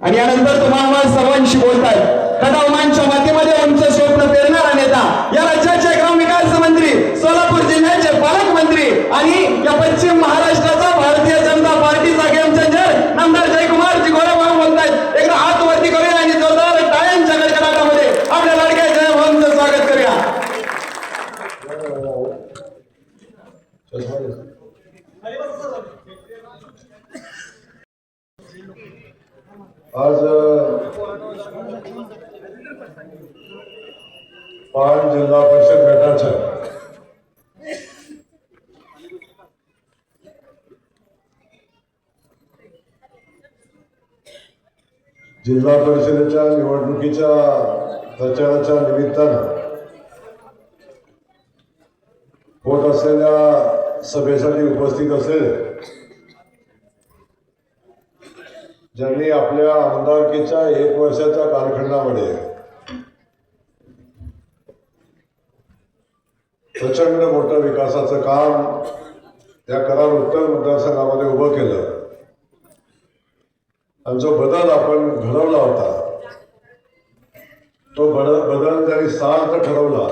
आणि यानंतर तुम्हाला सर्वांशी बोलतात कडाव मांच्या मातीमध्ये उंच स्वप्न पेरणारा नेता, या राज्याचे ग्रामविकास मंत्री, सोलापूर जिल्ह्याचे पालकमंत्री आणि या पश्चिम महाराष्ट्राचा भारतीय जनता पार्टीचा गेम चेंजर नामदार जयकुमार जी गोरेबाबू बोलतायत. एकदा हात वरती करूया आणि जोरदार टाळ्यांच्या गडगडाटामध्ये आपल्या लाडक्या जयभाऊंचं स्वागत करूया. आज पान जिल्हा परिषद गटाच्या जिल्हा परिषदेच्या निवडणुकीच्या प्रचाराच्या निमित्तानं होत असलेल्या सभेसाठी उपस्थित असलेले ज्यांनी आपल्या आमदारकीच्या 1 वर्षाच्या कालखंडामध्ये प्रचंड मोठं विकासाचं काम या कराड उत्तर मतदारसंघामध्ये उभं केलं आणि जो बदल आपण घडवला होता तो बदल ज्यांनी सार्थ ठरवला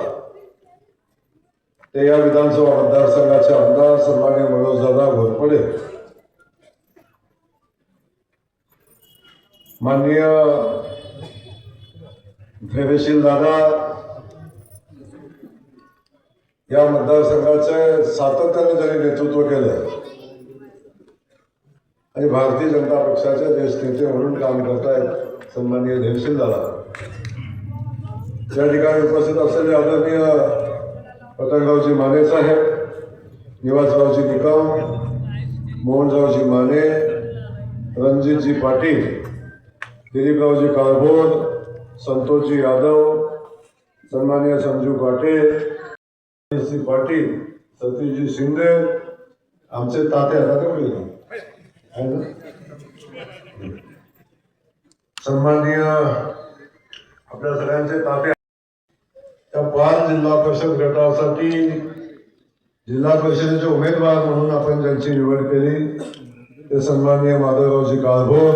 ते या विधानसभा मतदारसंघाचे आमदार सन्माननीय मनोजदादा घोरपडे, माननीय धैर्यशील दादा या मतदारसंघाचे सातत्याने त्यांनी नेतृत्व केलं आणि भारतीय जनता पक्षाचे ज्येष्ठ नेते म्हणून काम करतायत सन्माननीय धैर्यशील दादा. या ठिकाणी उपस्थित असलेले आदरणीय पतंगरावजी माने साहेब, निवासरावजी निकम, मोहनरावजी माने, रणजितजी पाटील, दिलीपरावजी काळभोर, संतोषजी यादव, सन्माननीय संजू काटे, पाटील, सतीशजी शिंदे, आमचे ताते सन्माननीय आपल्या सगळ्यांचे ताते. त्या 5 जिल्हा परिषद गटासाठी जिल्हा परिषदेचे उमेदवार म्हणून आपण ज्यांची निवड केली ते सन्माननीय माधवरावजी काळभोर,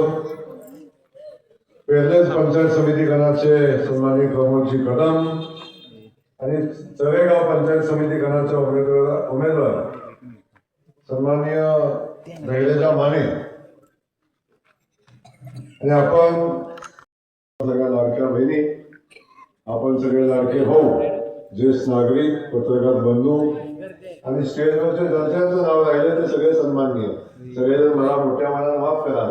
पेरलेज पंचायत समिती गणाचे सन्माननीय प्रमोदजी कदम आणि चरेगाव पंचायत समिती गणाचे उमेदवार सन्माननीय धैर्यजा माने आणि आपण सगळ्या लाडक्या बहिणी, आपण सगळे लाडके भाऊ, ज्येष्ठ नागरिक, पत्रकार बंधू आणि स्टेजवरचे ज्यांचं नाव राहिले ते सगळे सन्माननीय, सगळेजण मला मोठ्या मनाने माफ करा.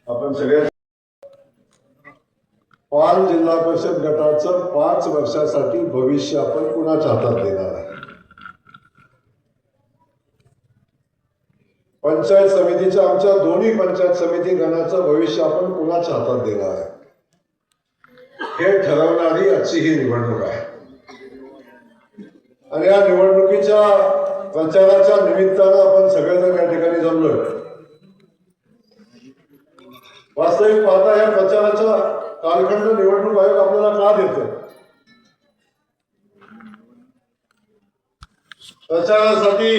आपण सगळे 5 जिल्हा परिषद गटाचं 5 वर्षासाठी भविष्य आपण कुणाच्या हातात देणार आहे. पंचायत समितीच्या आमच्या दोन्ही पंचायत समिती गणाचं भविष्य आपण कुणाच्या हातात देणार आहे हे ठरवणारी आजची ही निवडणूक आहे. आणि या निवडणुकीच्या प्रचाराच्या निमित्तानं आपण सगळेजण या ठिकाणी जमलोय. वास्तविक पाहता या प्रचाराच्या कालखंड निवडणूक आयोग आपल्याला का देतं? प्रचारासाठी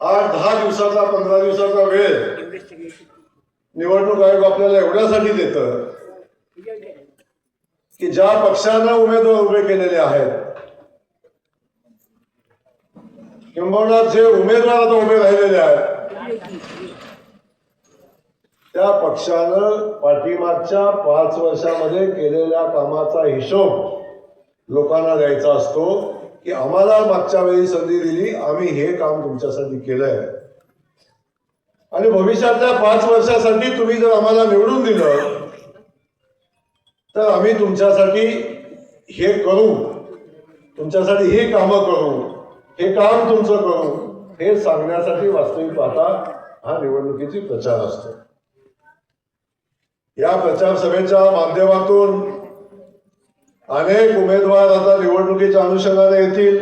8-10 दिवसाचा 15 दिवसाचा वेळ निवडणूक आयोग आपल्याला एवढ्यासाठी देतं की ज्या पक्षानं उमेदवार उभे केलेले आहेत किंबहुना जे उमेदवार आता उभे राहिलेले आहेत त्या पक्षानं पाठीमागच्या 5 वर्षामध्ये केलेल्या कामाचा हिशोब लोकांना द्यायचा असतो की आम्हाला मागच्या वेळी संधी दिली, आम्ही हे काम तुमच्यासाठी केलंय आणि भविष्यातल्या 5 वर्षासाठी तुम्ही जर आम्हाला निवडून दिलं तर आम्ही तुमच्यासाठी हे करू, तुमच्यासाठी हे कामं करू, हे काम तुमचं करू, हे सांगण्यासाठी वास्तविक पाहता हा निवडणुकीची प्रचार असतो. या प्रचार सभेच्या माध्यमातून अनेक उमेदवार आता निवडणुकीच्या अनुषंगाने येतील,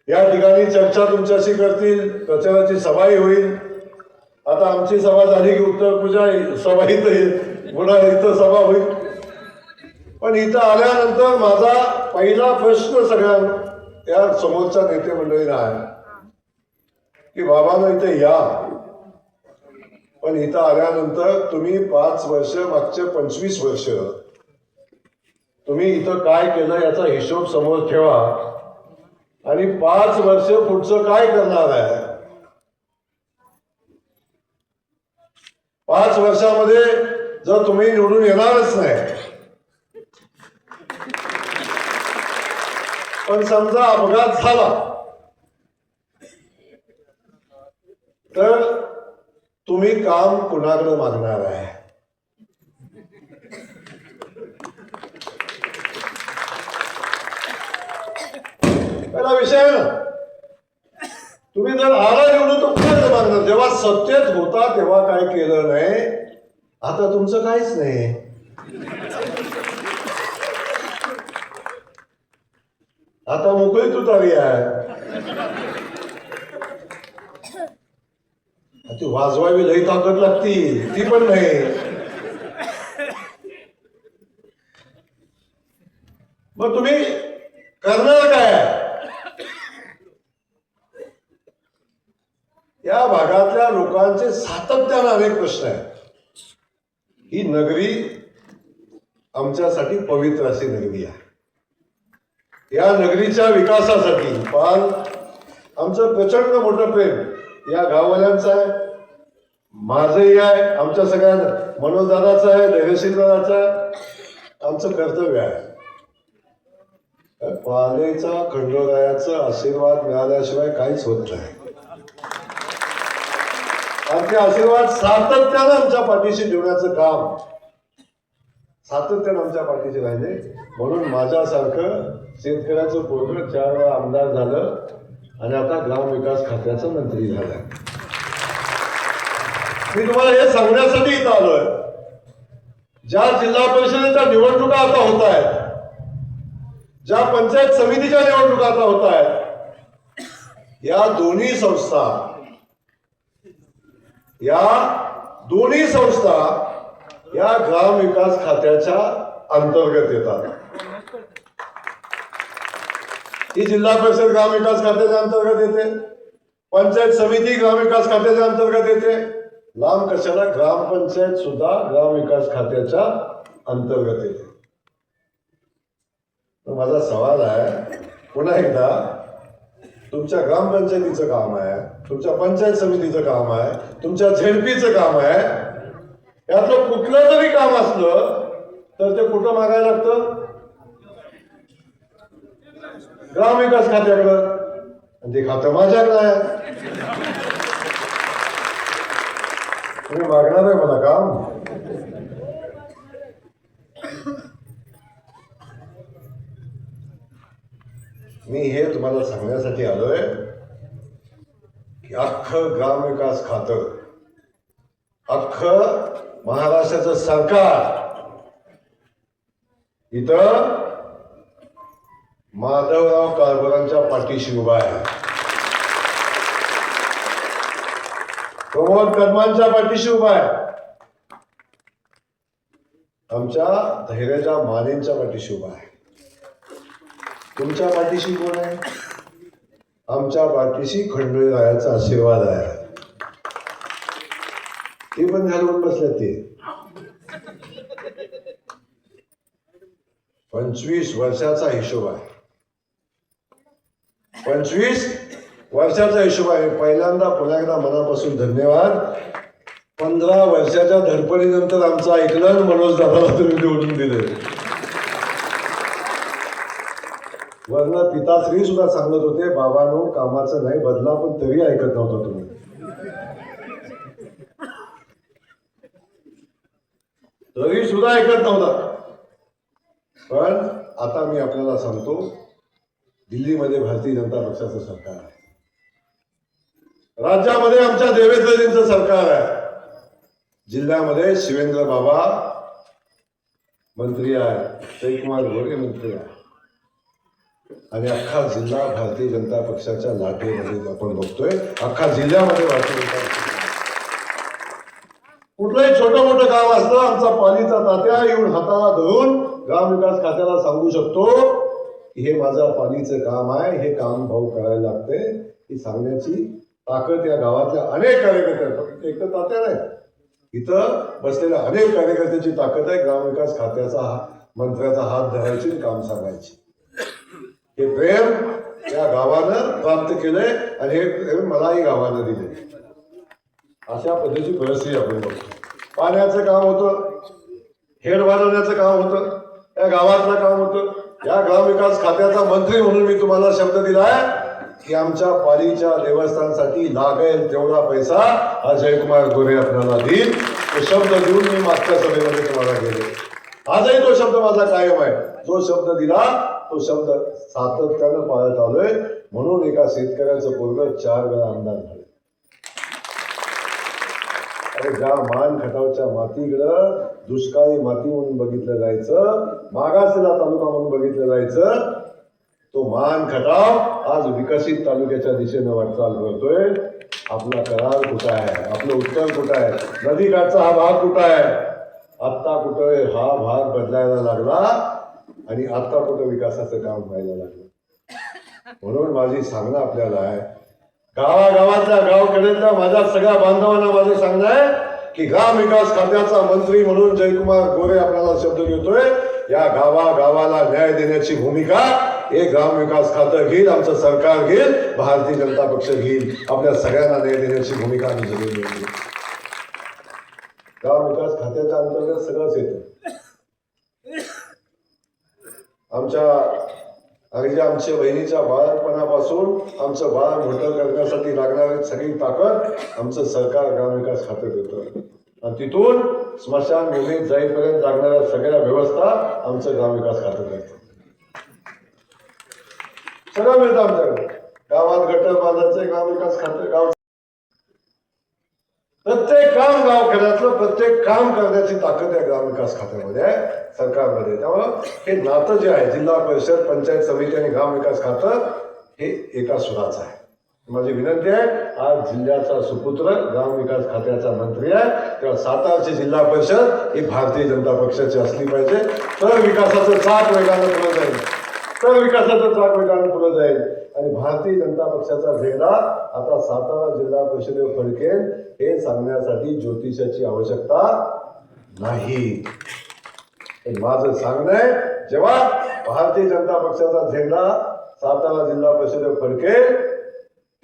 या ठिकाणी चर्चा तुमच्याशी करतील, प्रचाराची सभाही होईल. आता आमची सभा झाली की उत्तर पूजा सभा इथं सभा होईल. पण इथं आल्यानंतर माझा पहिला प्रश्न सगळ्या या समोरच्या नेते मंडळींना आहे की बाबांनो इथे या, पण इथं आल्यानंतर तुम्ही 5 वर्ष, मागचे 25 वर्ष तुम्ही इथं काय केलं याचा हिशोब समोर ठेवा आणि 5 वर्ष पुढचं काय करणार आहे. 5 वर्षामध्ये जर तुम्ही निवडून येणारच नाही, पण समजा अपघात झाला तर तुम्ही काम कुणाकडे मागणार आहे. पहिला विषय आहे ना, तुम्ही जर आला निवडून तो कुणाकडे मागणार. जेव्हा सत्तेत होता तेव्हा काय केलं नाही, आता तुमचं काहीच नाही. आता मोकळी तुतारी आहे. ती वाजवावी लई ताकद लागती, ती पण नाही. मग तुम्ही करणार काय. या भागातल्या लोकांचे सातत्यानं अनेक प्रश्न आहेत. ही नगरी आमच्यासाठी पवित्र अशी नगरी आहे. या नगरीच्या विकासासाठी पण आमचं प्रचंड मोठं प्रेम या गाववाल्यांचं आहे, माझंही आहे, आमच्या सगळ्या मनोजदादाचं आहे, धैर्यशीलदादाचं आहे. आमचं कर्तव्य आहे. पालेचा खंडोरायाचा आशीर्वाद मिळाल्याशिवाय काहीच होत नाही. आणि ते आशीर्वाद सातत्यानं आमच्या पाठीशी ठेवण्याचं काम सातत्यानं आमच्या पाठीशी राहिले. म्हणून माझ्यासारखं शेतकऱ्याचं पोरगं 4 वेळा आमदार झालं आणि आता ग्रामविकास खात्याचा मंत्री झाला. मी तुम्हाला हे सांगण्यासाठी इथं आलोय, ज्या जिल्हा परिषदेच्या निवडणुका आता होत आहेत, ज्या पंचायत समितीच्या निवडणुका आता होत आहेत, या दोन्ही संस्था या ग्रामविकास खात्याच्या अंतर्गत येतात. ही जिल्हा परिषद ग्रामविकास खात्याच्या अंतर्गत येते, पंचायत समिती ग्रामविकास खात्याच्या अंतर्गत येते, लांब कशाला ग्रामपंचायत सुद्धा ग्रामविकास खात्याच्या अंतर्गत येते. माझा सवाल आहे पुन्हा एकदा, तुमच्या ग्रामपंचायतीचं काम आहे, तुमच्या पंचायत समितीचं काम आहे, तुमच्या झेडपीचं काम आहे, यातलं कुठलं जरी काम असलं तर ते कुठं मागायला लागतं, ग्रामविकास खात्याकडं. आणि ते खातं माझ्याकडं आहे. तुम्ही मागणार आहे मला काम. मी हे तुम्हाला सांगण्यासाठी आलोय की अख्खं ग्रामविकास खातं, अख्खं महाराष्ट्राचं सरकार इथं माधवराव कारभारांच्या पाठीशी उभा आहे, प्रमोद कदमांच्या पाठीशी उभा आहे, आमच्या धैर्यच्या मानेंच्या पाठीशी उभा आहे. तुमच्या पाठीशी कोण आहे? आमच्या पाठीशी खंडोळीरायाचा आशीर्वाद आहे. ते पण घालवून बसले. ते 25 वर्षाचा हिशोब आहे. 25 वर्षाचा हिशोब आहे. पहिल्यांदा पुन्हा एकदा मनापासून धन्यवाद. 15 वर्षाच्या धडपडीनंतर आमचं ऐकलं आणि मनोज दादाला तुम्ही निवडून दिले. वर्ण पिताश्री सुद्धा सांगत होते, बाबांनो कामाचं नाही बदला, पण तरी ऐकत नव्हता तुम्ही. तरी सुद्धा ऐकत नव्हता. पण आता मी आपल्याला सांगतो, दिल्लीमध्ये भारतीय जनता पक्षाचं सरकार आहे, राज्यामध्ये आमच्या देवेंद्रजींचं सरकार आहे, जिल्ह्यामध्ये शिवेंद्र बाबा मंत्री आहे, जयकुमार गोरे मंत्री आहे, आणि अख्खा जिल्हा भारतीय जनता पक्षाच्या लाटेमध्ये आपण बघतोय. अख्खा जिल्ह्यामध्ये भारतीय जनता पक्ष, कुठलंही छोटं मोठं काम असतं, आमचा पालीचा तात्या येऊन हाताला धरून ग्रामविकास खात्याला सांगू शकतो की हे माझं पालीचं काम आहे, हे काम भाऊ करायला लागते. ही सांगण्याची ताकद या गावातल्या अनेक कार्यकर्त्यांना, फक्त एक तर तात्या नाही, इथं बसलेल्या अनेक कार्यकर्त्याची ताकद आहे ग्रामविकास खात्याचा मंत्र्याचा हात धरायची आणि काम सांगायची. हे प्रेम या गावानं प्राप्त केलंय आणि हे प्रेम मलाही गावानं दिले. अशा पद्धतीची परिस्थिती आपण बघतो. पाण्याचं काम होतं, हेड वाढवण्याचं काम होतं, या गावातलं काम होतं. या ग्रामविकास खात्याचा मंत्री म्हणून मी तुम्हाला शब्द दिलाय की आमच्या पालीच्या देवस्थानासाठी लागेल तेवढा पैसा हा जयकुमार गोरे आपल्याला देईल. तो शब्द देऊन मी मागच्या सभेमध्ये तुम्हाला गेले. आजही तो शब्द माझा कायम आहे. जो शब्द दिला तो शब्द सातत्यानं पाळत आलोय. म्हणून एका शेतकऱ्याचं पोरगं 4 वेळा आमदार झाले. अरे ज्या मान खटावच्या मातीकडं दुष्काळी माती म्हणून बघितलं जायचं, मागासलेला तालुका म्हणून बघितलं जायचं, तो मान खटाव आज विकसित तालुक्याच्या दिशेनं वाटचाल करतोय. आपला करार कुठं आहे, आपलं उत्तर कुठं आहे, नदीकाठचा हा भाग कुठं आहे, आत्ता कुठं हा भाग बदलायला लागला आणि आता कुठं विकासाचं काम व्हायला लागलं. म्हणून माझी सांगणं आपल्याला आहे, गावागावातल्या गावखेड्यातल्या माझ्या सगळ्या बांधवांना माझं सांगणं आहे की ग्राम विकास खात्याचा मंत्री म्हणून जयकुमार गोरे आपल्याला शब्द देतोय. या गावागावाला न्याय देण्याची भूमिका हे ग्राम विकास खातं घेईल, आमचं सरकार घेईल, भारतीय जनता पक्ष घेईल. आपल्या सगळ्यांना न्याय देण्याची भूमिका आम्ही जरूर घेऊ. ग्राम विकास खात्याच्या अंतर्गत सगळंच येतं. आमच्या बहिणीच्या बाळपणापासून आमचं बाळ मोठं करण्यासाठी लागणारी सगळी ताकद आमचं सरकार ग्रामविकास खातं देतं. आणि तिथून स्मशान भूमीत जाईपर्यंत लागणाऱ्या सगळ्या व्यवस्था आमचं ग्रामविकास खातं करतं. सगळं मिळतं आमच्याकडे. गावात गटर बांधायचं ग्रामविकास खातं, गाव प्रत्येक काम गावखेड्यातलं प्रत्येक काम करण्याची ताकद आहे ग्रामविकास खात्यामध्ये आहे, सरकारमध्ये. त्यामुळं हे नातं जे आहे जिल्हा परिषद, पंचायत समिती आणि ग्रामविकास खातं हे एका सुराचं आहे. माझी विनंती आहे, आज जिल्ह्याचा सुपुत्र ग्रामविकास खात्याचा मंत्री आहे, तेव्हा सातारची जिल्हा परिषद ही भारतीय जनता पक्षाची असली पाहिजे. तर विकासाचं चाक वेगानं पुढे जाईल, पुढे जाईल. आणि भारतीय जनता पक्षाचा झेंडा आता सातारा जिल्हा परिषदेवर फडकेल हे सांगण्यासाठी ज्योतिषाची आवश्यकता नाही. माझं सांगणं आहे, जेव्हा भारतीय जनता पक्षाचा झेंडा सातारा जिल्हा परिषदेवर फडकेल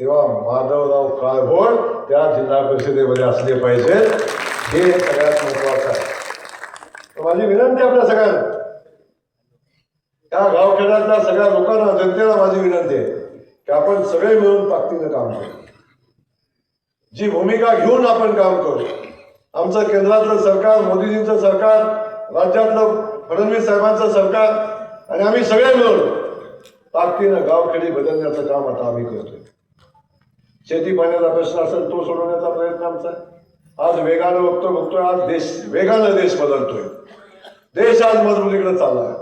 तेव्हा माधवराव काळभोर त्या जिल्हा परिषदेमध्ये असले पाहिजेत. हे सगळ्यात महत्वाचं आहे. माझी विनंती आपल्या सगळ्यांना, त्या गावखेड्यातल्या सगळ्या लोकांना, जनतेला माझी विनंती आहे की आपण सगळे मिळून ताकदीनं काम करू. जी भूमिका घेऊन आपण काम करू. आमचं केंद्रातलं सरकार, मोदीजींचं सरकार, राज्यातलं फडणवीस साहेबांचं सरकार आणि आम्ही सगळे मिळून ताकदीनं गावखेडी बदलण्याचं काम आता आम्ही करतोय. शेती पाण्याचा प्रश्न असेल तो सोडवण्याचा प्रयत्न आमचा आहे. आज वेगानं बघतोय, आज वेगानं देश बदलतोय. देश आज मजबूतीकडे चाललाय.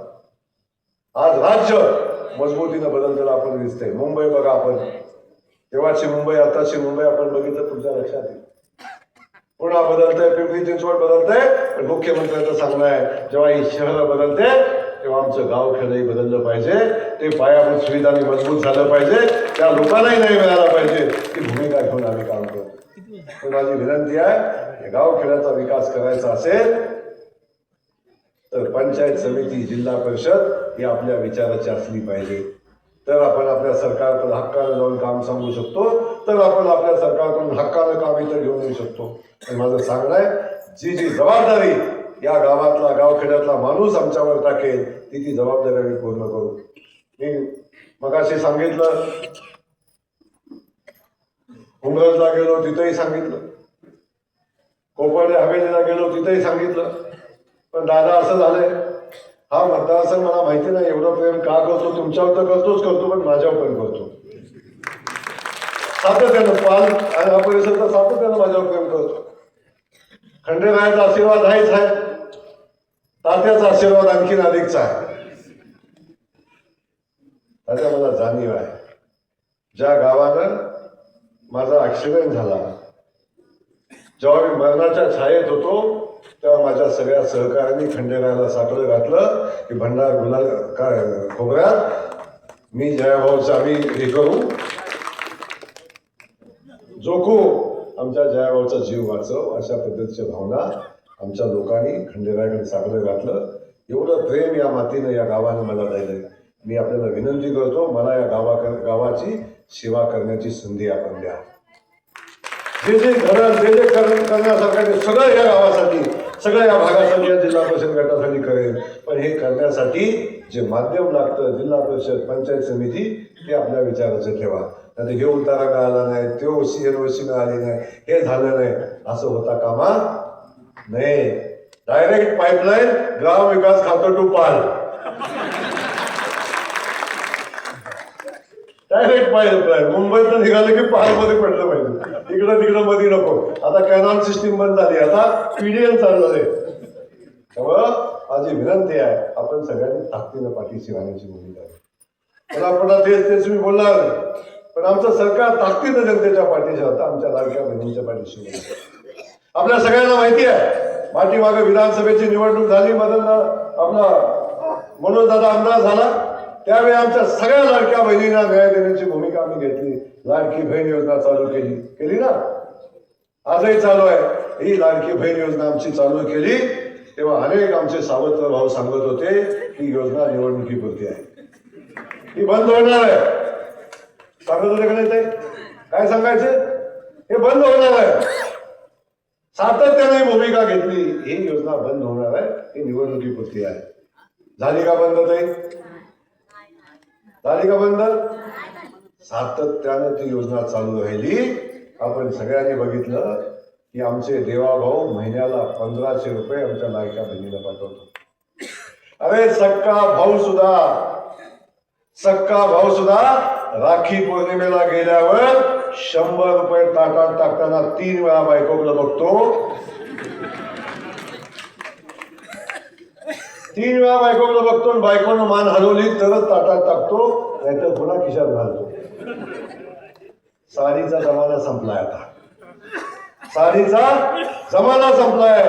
आज राज्य मजबूतीनं बदलतेला आपण दिसतंय. मुंबई बघा, आपण तेव्हाची मुंबई आताची मुंबई आपण बघितलं, तुमच्या लक्षात येईल. पुन्हा बदलतंय, पिंपरी चिंचवड बदलतंय, पण मुख्यमंत्र्यांचं सांगणं आहे जेव्हा ही शहरं बदलते तेव्हा आमचं गावखेडही बदललं पाहिजे. ते पायाभूत सुविधांनी मजबूत झालं पाहिजे. त्या लोकांनाही न्याय मिळाला पाहिजे. ती भूमिका घेऊन आम्ही काम करतो. माझी विनंती आहे, गावखेड्याचा विकास करायचा असेल तर पंचायत समिती, जिल्हा परिषद ही आपल्या विचाराची असली पाहिजे. तर आपण आपल्या सरकारकडे हक्कानं जाऊन काम सांगू शकतो. तर आपण आपल्या सरकारकडून हक्कानं काम इथं घेऊन येऊ शकतो. आणि माझं सांगणं आहे, जी जबाबदारी या गावातला, गावखेड्यातला माणूस आमच्यावर टाकेल ती जबाबदारी आम्ही पूर्ण करू. मी मगाशी सांगितलं, उमरजला गेलो तिथेही सांगितलं, कोपर्डे हवेलीला गेलो तिथेही सांगितलं. पण दादा असं झालंय, हा मतदारसंघ मला माहिती नाही एवढं प्रेम का करतो, तुमच्यावर तर करतो, पण माझ्यावर पण करतो. सातत्यानं पाल आणि हा परिसर तर सातत्यानं माझ्यावर प्रेम करतो. खंडेरायाचा आशीर्वाद आहेच आहे, तात्याचा आशीर्वाद आणखीन अधिकचा आहे. आता मला जाणीव आहे, ज्या गावानं माझा ऍक्सिडेंट झाला, जेव्हा मी मरणाच्या छायेत होतो तेव्हा माझ्या सगळ्या सहकार्यांनी खंडेरायाला साकडं घातलं की भंडार खोबऱ्यात मी जयाभाऊचं आम्ही हे करू, जोखू आमच्या जयाभाऊचा जीव वाचव, अशा पद्धतीच्या भावना आमच्या लोकांनी खंडेरायाकडे साकडं घातलं. एवढं प्रेम या मातीनं या गावाने मला दिलंय. मी आपल्याला विनंती करतो, मला या गावाची सेवा करण्याची संधी आपण द्या. जे जे घडण जे जे करण्यासारखं ते सगळं या गावासाठी, सगळं या भागासाठी, या जिल्हा परिषद गटासाठी करेल. पण हे करण्यासाठी जे माध्यम लागतं, जिल्हा परिषद पंचायत समिती, ते आपल्या विचाराचं ठेवा. नाही हे उतारा मिळाला नाही, ते NOC मिळाली नाही, हे झालं नाही, असं होता कामा नाही. डायरेक्ट पाईपलाईन ग्राम विकास खातं टू पाल, डायरेक्ट पाईपलाईन मुंबईत निघालं की पालमध्ये पडलं पाहिजे. इकडं तिकडं मध्ये नको. आता कॅनॉल सिस्टीम बंद झाली, आता PDL चाललं आहे. त्यामुळं माझी विनंती आहे, आपण सगळ्यांनी ताकदीनं पाठीशी राहण्याची भूमिका आहे. पण तेच मी बोलणार नाही, पण आमचं सरकार ताकदीनं जनतेच्या पाठीशी होतं, आमच्या लाडक्या बहिणींच्या पाठीशी होतं. आपल्या सगळ्यांना माहिती आहे, पाठीमागे विधानसभेची निवडणूक झाली, आपला मनोजदादा आमदार झाला, त्यावेळी आमच्या सगळ्या लाडक्या बहिणींना न्याय देण्याची भूमिका आम्ही घेतली. लाडकी बहीण योजना चालू केली ना, आजही चालू आहे. ही लाडकी बहीण योजना आमची चालू केली तेव्हा अनेक आमचे सावत्र भाऊ सांगत होते ही योजना निवडणुकीपुरती आहे, ही बंद होणार आहे. सांगत होते का नाही ते? काय सांगायचे? हे बंद होणार आहे. सातत्याने भूमिका घेतली, ही योजना बंद होणार आहे, ही निवडणुकीपुरती आहे. झाली का बंद? ते झाली का बंद? सातत्यानं ती योजना चालू राहिली. आपण सगळ्यांनी बघितलं की आमचे देवाभाऊ महिन्याला 1500 रुपये आमच्या लाडक्या बहिणीला पाठवतो. अरे सक्का भाऊ सुद्धा राखी पौर्णिमेला गेल्यावर 100 रुपये ताटात टाकताना 3 वेळा बायकोकडे बघतो. 3 वेळा बायकोकडे बघतो आणि बायकोनं मान हलवली तरच ताटात टाकतो, नाहीतर पुन्हा खिशात घालतो. साडीचा जमाना संपलाय. आता साडीचा जमाना संपलाय.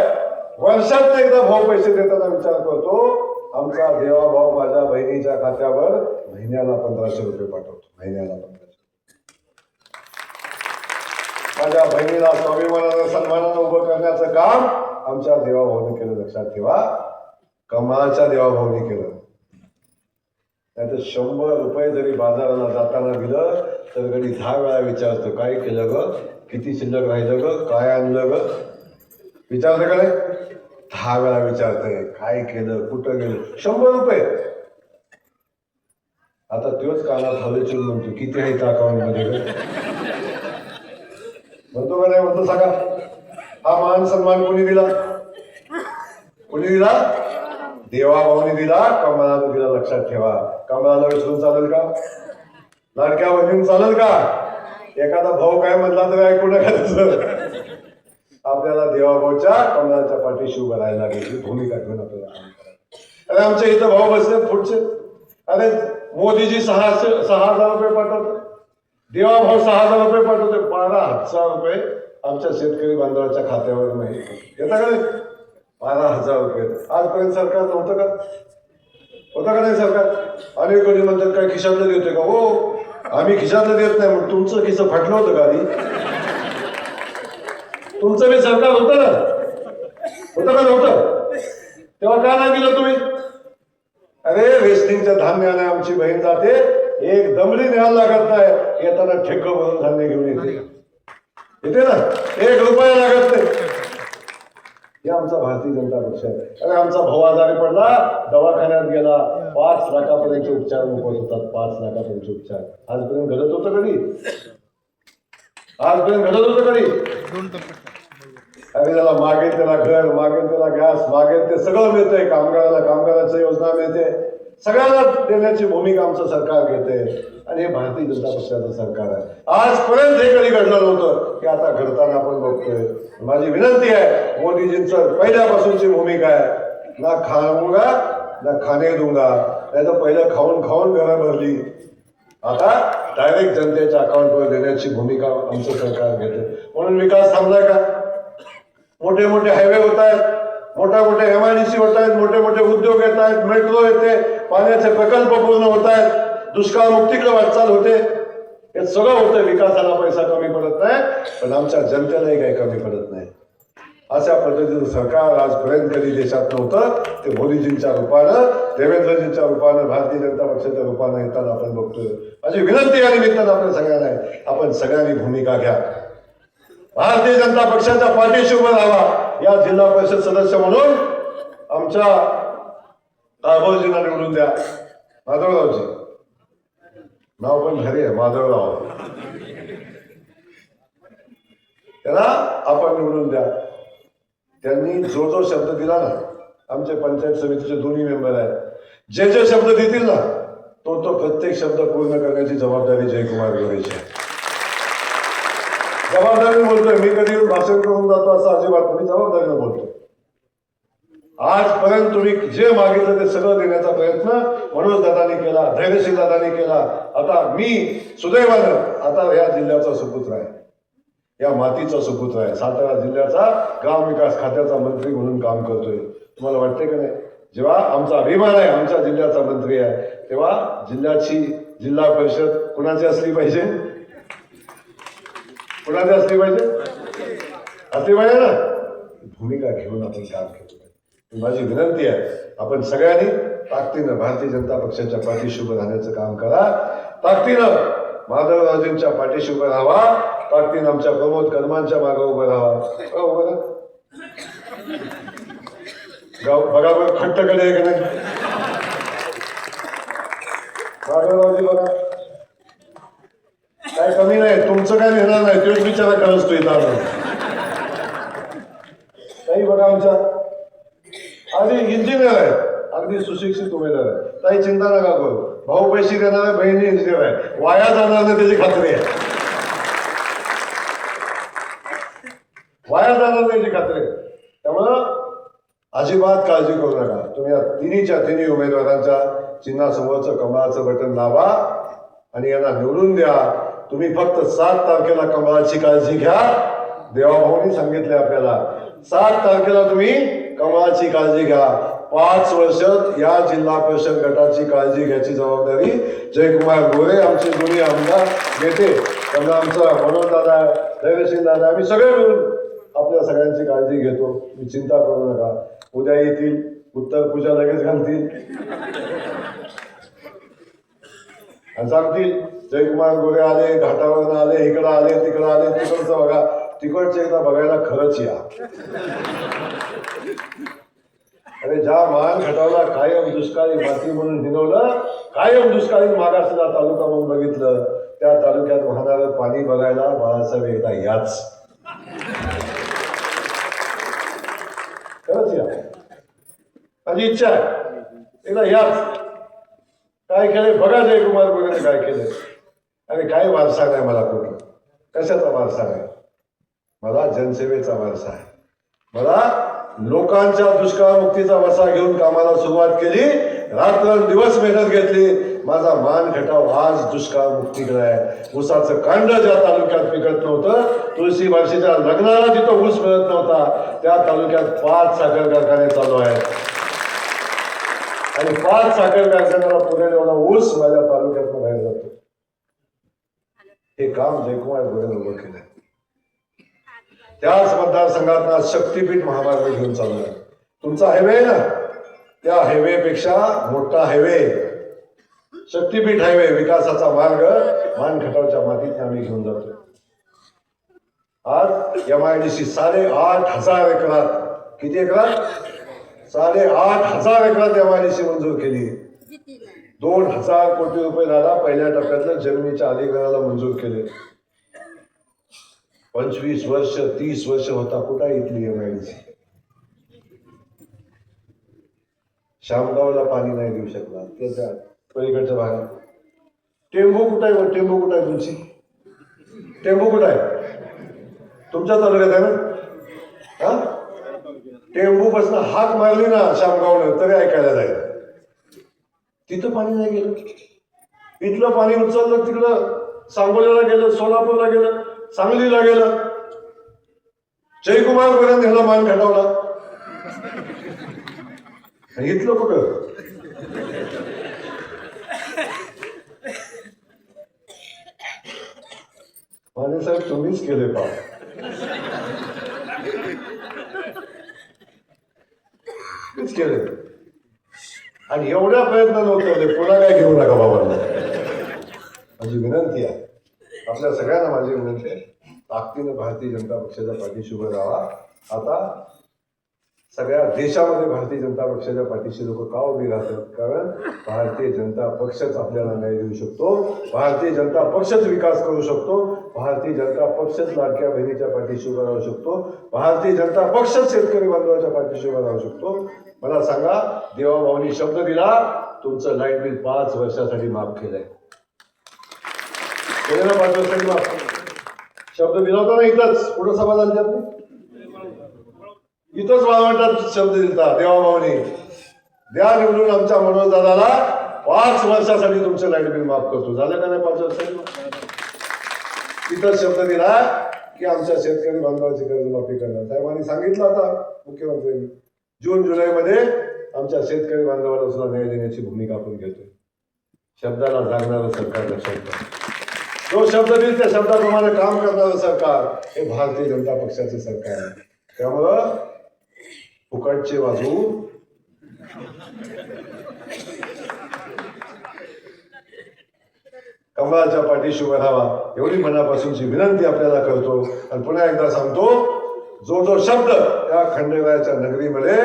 वर्षात एकदा भाऊ पैसे देताना विचार करतो, आमचा देवा भाऊ माझ्या बहिणीच्या खात्यावर महिन्याला 1500 रुपये पाठवतो. महिन्याला 1500. माझ्या बहिणीला स्वाभिमानानं सन्मानानं उभं करण्याचं काम आमच्या देवाभाऊने केलं. लक्षात ठेवा, कमालच्या देवाभाऊने केलं. नाहीतर 100 रुपये जरी बाजाराला जाताना दिलं तर कधी 10 वेळा विचारतो, काय केलं ग, किती शिल्लक राहिलं ग, काय आणलं ग, विचारतं का नाही? 10 वेळा विचारतंय, काय केलं, कुठं गेलं. 100 रुपये. आता तोच कानात हवेचून म्हणतो, किती आहे त्या अकाउंट मध्ये म्हणतो का नाही? म्हणतो सांगा. हा मान सन्मान कोणी दिला? कोणी दिला? देवाभाऊने दिला, कमळानं दिला. लक्षात ठेवा. कमळाला विसरून चालेल का? लाडक्या बहिणीनं चालेल का? एखादा भाऊ काय म्हणला तर ऐकू नका. आपल्याला देवाभाऊच्या कमळाच्या पाठीशी उभं राहायला लागेल, भूमिका घेऊन आपल्याला काम करायचं. अरे आमच्या इथं भाऊ बसले पुढचे, अरे मोदीजी 6,000 रुपये पाठवतो, देवाभाऊ 6,000 रुपये पाठवते, 12,000 रुपये आमच्या शेतकरी बांधवाच्या खात्यावर नाही येता का? 12,000 रुपये आजपर्यंत सरकार नव्हतं का? होता का नाही सरकार? अनेक कोणी म्हणतात काय खिशातलं देतोय का? हो, आम्ही खिशातलं देत नाही. मग तुमचं खिसं फाटलं होतं का आधी? तुमचं बी सरकार होतं ना? होतं का नव्हतं? तेव्हा का नाही दिलं तुम्ही? अरे वेस्टिंगच्या धान्याने आमची बहीण जाते, एक दमडी न्यायला लागत नाही, येताना ठेकं भरून धान्य घेऊन येते ना, 1 रुपया लागत नाही. हे आमचा भारतीय जनता पक्ष आहे. अरे आमचा भाऊ आजारी पडला, दवाखान्यात गेला, 5 लाखापर्यंत उपचार मोफत होतात. 5 लाखापर्यंत उपचार आजपर्यंत घडत होतं कधी? आजपर्यंत घडत होतं कधी? अरे त्याला मागेल त्याला घर, मागेल त्याला गॅस, मागेल ते सगळं मिळतंय. कामगाराला कामगाराची योजना मिळते, सगळ्यांना देण्याची भूमिका आमचं सरकार घेते. आणि हे भारतीय जनता पक्षाचं सरकार आहे. आजपर्यंत हे कधी घडलं नव्हतं, की आता घडताना आपण बघतोय. माझी विनंती आहे, मोदीजींचं पहिल्यापासूनची भूमिका आहे, ना खाऊंगा ना खाणे दूंगा. नाही तर पहिलं खाऊन खाऊन घरं भरली, आता डायरेक्ट जनतेच्या अकाउंटवर देण्याची भूमिका आमचं सरकार घेते. म्हणून विकास थांबलाय का? मोठे मोठे हायवे होत आहेत, मोठे मोठे MIDC होत आहेत, मोठे मोठे उद्योग येत आहेत, मेट्रो येते, पाण्याचे प्रकल्प पूर्ण होत आहेत, दुष्काळ मुक्तीकडे वाटचाल होते. हे सगळं होतं. विकासाला पैसा कमी पडत नाही, पण आमच्या जनतेलाही काही कमी पडत नाही. अशा पद्धतीचं सरकार आजपर्यंत कधी देशात नव्हतं. ते मोदीजींच्या रूपानं, देवेंद्रजींच्या रूपानं, भारतीय जनता पक्षाच्या रूपानं येताना आपण बघतोय. माझी विनंती या निमित्तानं आपण सगळ्यांना आहे, आपण सगळ्यांनी भूमिका घ्या. भारतीय जनता पक्षाच्या पाठीशी उभं राहावा. या जिल्हा परिषद सदस्य म्हणून आमच्या राघवजींना निवडून द्या. माधवरावजी नाव पण भारी आहे, माधवराव. त्याला आपण निवडून द्या. त्यांनी जो जो शब्द दिला ना, आमचे पंचायत समितीचे दोन्ही मेंबर आहेत, जे जे शब्द देतील ना, तो प्रत्येक शब्द पूर्ण करण्याची जबाबदारी जयकुमार गोरेची आहे. जबाबदारीने बोलतोय मी. कधी भाषण करून जातो असं अजिबात, मी जबाबदारीने बोलतोय. आजपर्यंत तुम्ही जे मागितलं ते सगळं देण्याचा प्रयत्न मनोज दादांनी केला, धैर्यशील दादांनी केला. आता मी सुदैवानं आता या जिल्ह्याचा सुपुत्र आहे, या मातीचा सुपुत्र आहे. सातारा जिल्ह्याचा ग्राम विकास खात्याचा मंत्री म्हणून काम करतोय. तुम्हाला वाटते का नाही, जेव्हा आमचा अभिमान आहे आमच्या जिल्ह्याचा मंत्री आहे, तेव्हा जिल्ह्याची जिल्हा परिषद कुणाची असली पाहिजे? कुणाची असली पाहिजे? असली पाहिजे ना. भूमिका घेऊन आपण काम केलं. माझी विनंती आहे, आपण सगळ्यांनी ताकदीनं भारतीय जनता पक्षाच्या पाठीशी उभं राहण्याचं काम करा. ताकदीनं माधवरावजींच्या पाठीशी उभं राहावा. ताकदीनं आमच्या प्रमोद कदमांच्या मागे उभं राहावा. उभं गाव बघा बघ, खट्टकडे आहे का नाही? माधवरावजी बघा, काय कमी नाही, तुमचं काय नेणार नाही, तोच विचार करतो इथं. काही बघा, आमच्या आधी इंजिनियर आहे, अगदी सुशिक्षित उमेदवार आहे. काही चिंता नका करू. भाऊ पैसे देणार आहे, बहिणी इंजिनियर आहे, वाया जाणार नाही त्याची खात्री आहे. वाया जाणार नाही याची खात्री आहे. त्यामुळं अजिबात काळजी करू नका. तुम्ही या तिन्ही उमेदवारांच्या चिन्हासमोरचं कमळाचं बटन दाबा आणि यांना निवडून द्या. तुम्ही फक्त 7 तारखेला कमळाची काळजी घ्या. देवाभाऊनी सांगितले आपल्याला, 7 तारखेला तुम्ही कमळाची काळजी घ्या. 5 वर्ष या जिल्हा परिषद गटाची काळजी घ्यायची जबाबदारी जयकुमार गोरे, आमचे दोन्ही आमदार नेते, त्यांना आमचा मनोज दादा, धैर्यशील दादा, आम्ही सगळे मिळून आपल्या सगळ्यांची काळजी घेतो. तुम्ही चिंता करू नका. उद्या येतील, उत्तर पूजा लगेच घालतील आणि सांगतील जयकुमार गोरे आले, घाटावरून आले, इकडं आले, तिकडं आले. तिकडचं बघा, तिकडचे एकदा बघायला खरंच या. अरे ज्या मान खटावला कायम दुष्काळी माती म्हणून हिनवलं, कायम दुष्काळी मागासलेला तालुका म्हणून बघितलं, त्या तालुक्यात वाहणारं पाणी बघायला बाळासाहेब एकदा याच. खरंच या, माझी इच्छा आहे, एकदा याच. काय केलंय बघा जयकुमार गोरेने काय केलंय. आणि काय वारसा नाही मला कुठं, कशाचा वारसा नाही. मला जनसेवेचा वारसा आहे. मला लोकांच्या दुष्काळमुक्तीचा वसा घेऊन कामाला सुरुवात केली, रात्रंदिवस मेहनत घेतली. माझा मान खटाव आज दुष्काळ मुक्तीकडे आहे. ऊसाचं कांड ज्या तालुक्यात पिकत नव्हतं, तुळशी बारशीच्या लग्नाला जिथं ऊस मिळत नव्हता, त्या तालुक्यात 5 साखर कारखाने चालू आहेत आणि 5 साखर कारखान्याला पुरेल एवढा ऊस माझ्या तालुक्यातून बाहेर जातो. हे काम जयकुमार गोरेने उभं केलंय. त्याच मतदारसंघात शक्तीपीठ महामार्ग घेऊन चाललाय. तुमचा हायवे आहे ना, त्या हायवेपेक्षा मोठा हायवे शक्तीपीठ हायवे, विकासाचा मार्ग मानखटावच्या मातीत आम्ही घेऊन जातो. आज MIDC 8,500 एकरात, किती एकरात? 8,500 एकरात MIDC मंजूर केली. 2,000 कोटी रुपये झाला पहिल्या टप्प्यातल्या जमिनीच्या अधिग्रहणाला मंजूर केले. 25 वर्ष 30 वर्ष होता कुठं इथली MIDC. शामगावला पाणी नाही देऊ शकला, त्याच्या पलीकडच्या भागात. टेंबू कुठं आहे? टेंबू कुठं आहे तुमची? टेंबू कुठं आहे? तुमच्या तालुक्यात आहे ना? हा, टेंबू पासून हाक मारली ना शामगावनं तरी ऐकायला जाईल. तिथं पाणी नाही गेलं. इथलं पाणी उचललं, तिकडं सांगोल्याला गेलं, सोलापूरला गेलं, सांगलीला गेलं. जयकुमार गोरेने ह्याला मान खटावला. इथलं कुठं? तुम्हीच केले पाप. तुम्हीच केले. आणि एवढ्या प्रयत्न नव्हते पुन्हा काय घेऊ नका बाबांना. माझी विनंती आहे, आपल्या सगळ्यांना माझी विनंती आहे, ताकदीनं भारतीय जनता पक्षाच्या पाठीशी उभं राहा. आता सगळ्या देशामध्ये भारतीय जनता पक्षाच्या पाठीशी लोक का उभी राहतात? कारण भारतीय जनता पक्षच आपल्याला न्याय देऊ शकतो, भारतीय जनता पक्षच विकास करू शकतो, भारतीय जनता पक्षच लाडक्या बहिणीच्या पाठीशी उभा राहू शकतो, भारतीय जनता पक्षच शेतकरी बांधवाच्या पाठीशी उभा राहू शकतो. मला सांगा, देवाभाऊनी शब्द दिला, तुमचं लाईट बिल 5 वर्षासाठी माफ केलंय. केलं ना 5 वर्षासाठी माफ? शब्द दिला होता ना इथंच, कुठं सभा झाली आपली? इथंच वाळवंटात शब्द दिलता देवाभाऊनी, द्या निवडून आमच्या मनोज दादाला, 5 वर्षासाठी तुमचं लाईट बिल माफ करतो. झालं का नाही 5 वर्षासाठी? तिथंच शब्द दिला की आमच्या शेतकरी बांधवाची कर्जमाफी करणार. साहेबांनी सांगितलं आता मुख्यमंत्र्यांनी, जून जुलैमध्ये आमच्या शेतकरी बांधवाला सुद्धा न्याय देण्याची भूमिका आपण घेतोय. शब्दाला जागणारं सरकार लक्षात ठेवा. जो शब्द देईल त्या शब्दाप्रमाणे काम करणारं सरकार हे भारतीय जनता पक्षाचं सरकार आहे. त्यामुळं फुकटचे वाजवू कमळाच्या पाठीशी उभा राहावा, एवढी मनापासूनची विनंती आपल्याला करतो. आणि पुन्हा एकदा सांगतो, जो जो शब्द त्या खंडेरायाच्या नगरीमध्ये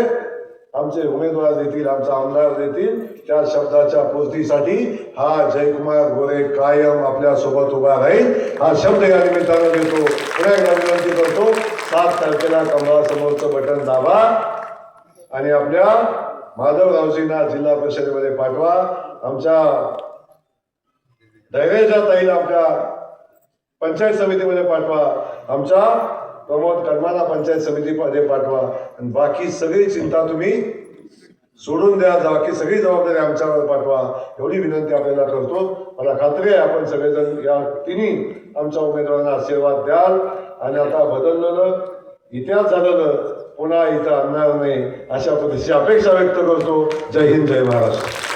आमचे उमेदवार देतील, आमचा आमदार देतील, त्या शब्दाच्या पूर्तीसाठी हा जयकुमार गोरे कायम आपल्या सोबत उभा राहील. हा शब्द या निमित्तानं देतो. पुन्हा एकदा विनंती करतो, 7 तारखेला कमळासमोरचं बटन दाबा आणि आपल्या माधवरावजींना जिल्हा परिषदेमध्ये पाठवा. आमच्या धैर्याच्या ताईला आपल्या पंचायत समितीमध्ये पाठवा, आमच्या प्रमोद कर्माला पंचायत समितीमध्ये पाठवा. आणि बाकी सगळी चिंता तुम्ही सोडून द्या, बाकी सगळी जबाबदारी आमच्यावर पाठवा, एवढी विनंती आपल्याला करतो. मला खात्री आहे आपण सगळेजण या तिन्ही आमच्या उमेदवारांना आशीर्वाद द्याल. आणि आता बदललेलं इतिहास झालेलं पुन्हा इथं आणणार नाही, अशा पद्धतीची अपेक्षा व्यक्त करतो. जय हिंद, जय महाराष्ट्र.